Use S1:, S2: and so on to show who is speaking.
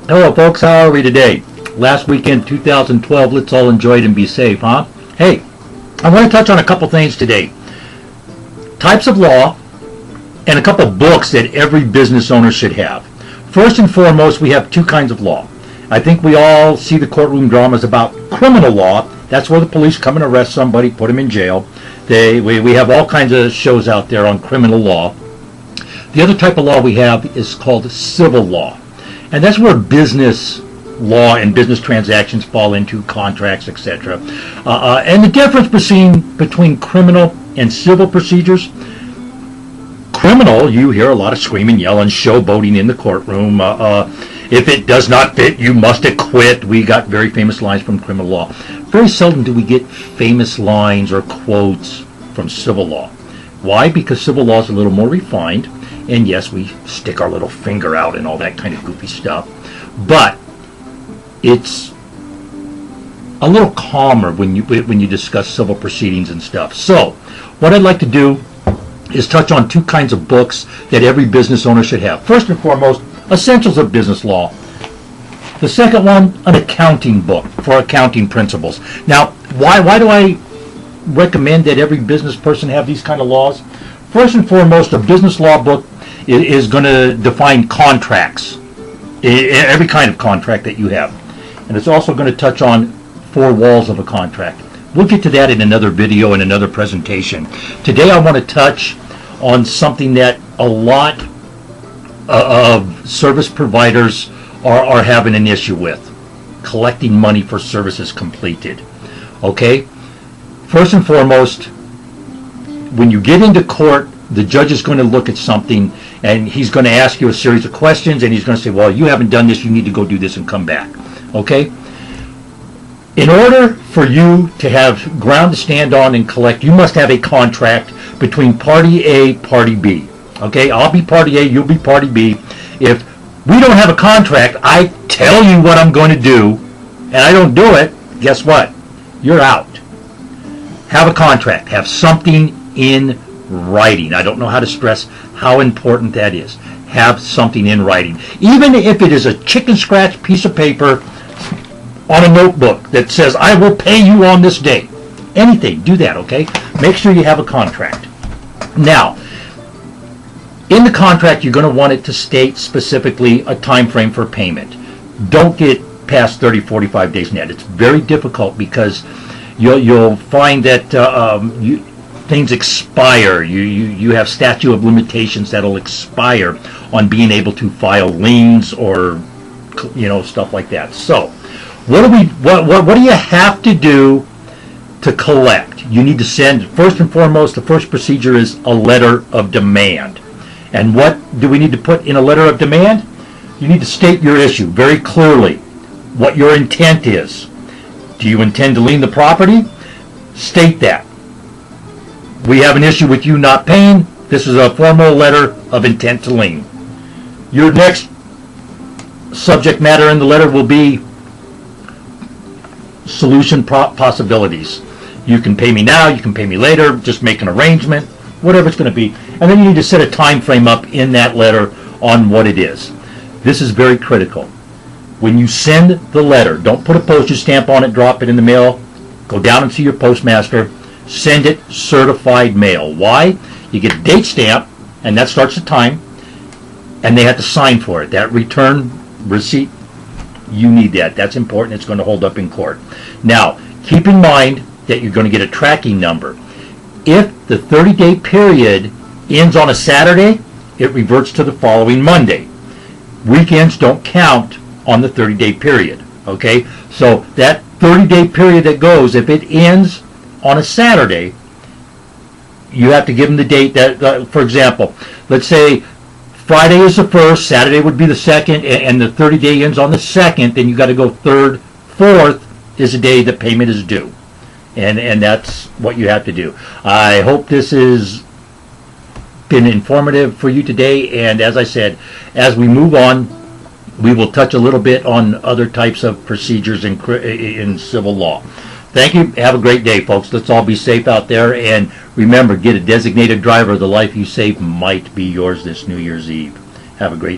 S1: Hello folks, how are we today? Last weekend, 2012, let's all enjoy it and be safe, huh? Hey, I want to touch on a couple things today. Types of law and a couple books that every business owner should have. First and foremost, we have two kinds of law. I think we all see the courtroom dramas about criminal law. That's where the police come and arrest somebody, put them in jail. We have all kinds of shows out there on criminal law. The other type of law we have is called civil law. And that's where business law and business transactions fall into, contracts, etc. And the difference between criminal and civil procedures. Criminal, you hear a lot of screaming, yelling, showboating in the courtroom. If it does not fit, you must acquit. We got very famous lines from criminal law. Very seldom do we get famous lines or quotes from civil law. Why? Because civil law is a little more refined. And yes, we stick our little finger out and all that kind of goofy stuff. But it's a little calmer when you discuss civil proceedings and stuff. So what I'd like to do is touch on two kinds of books that every business owner should have. First and foremost, Essentials of Business Law. The second one, an accounting book for accounting principles. Now, why do I recommend that every business person have these kind of laws? First and foremost, a business law book is going to define contracts, every kind of contract that you have. And it's also going to touch on four walls of a contract. We'll get to that in another video and another presentation. Today I want to touch on something that a lot of service providers are having an issue with: collecting money for services completed. Okay? First and foremost, when you get into court, the judge is going to look at something and he's going to ask you a series of questions and he's going to say, well, you haven't done this, you need to go do this and come back. Okay? In order for you to have ground to stand on and collect, you must have a contract between party A, party B. Okay? I'll be party A, you'll be party B. If we don't have a contract, I tell you what I'm going to do and I don't do it, guess what? You're out. Have a contract. Have something in writing. I don't know how to stress how important that is. Have something in writing. Even if it is a chicken scratch piece of paper on a notebook that says, I will pay you on this day. Anything. Do that, okay? Make sure you have a contract. Now, in the contract, you're going to want it to state specifically a time frame for payment. Don't get past 30, 45 days net. It's very difficult because you'll find that things expire. You have statute of limitations that'll expire on being able to file liens or stuff like that. So, what do you have to do to collect? You need to send, first and foremost, the first procedure is a letter of demand. And what do we need to put in a letter of demand? You need to state your issue very clearly, what your intent is. Do you intend to lien the property? State that. We have an issue with you not paying. This is a formal letter of intent to lien. Your next subject matter in the letter will be solution possibilities. You can pay me now, you can pay me later, just make an arrangement, whatever it's going to be. And then you need to set a time frame up in that letter on what it is. This is very critical. When you send the letter, don't put a postage stamp on it, drop it in the mail. Go down and see your postmaster. Send it certified mail. Why? You get a date stamp, and that starts the time, and they have to sign for it. That return receipt, you need that. That's important. It's going to hold up in court. Now, keep in mind that you're going to get a tracking number. If the 30-day period ends on a Saturday, it reverts to the following Monday. Weekends don't count on the 30-day period. Okay? So that 30-day period that goes, if it ends on a Saturday, you have to give them the date that, for example, let's say Friday is the 1st, Saturday would be the 2nd, and the 30-day ends on the 2nd, then you got to go 3rd, 4th is the day the payment is due. And that's what you have to do. I hope this has been informative for you today, and as I said, as we move on, we will touch a little bit on other types of procedures in civil law. Thank you. Have a great day, folks. Let's all be safe out there. And remember, get a designated driver. The life you save might be yours this New Year's Eve. Have a great day.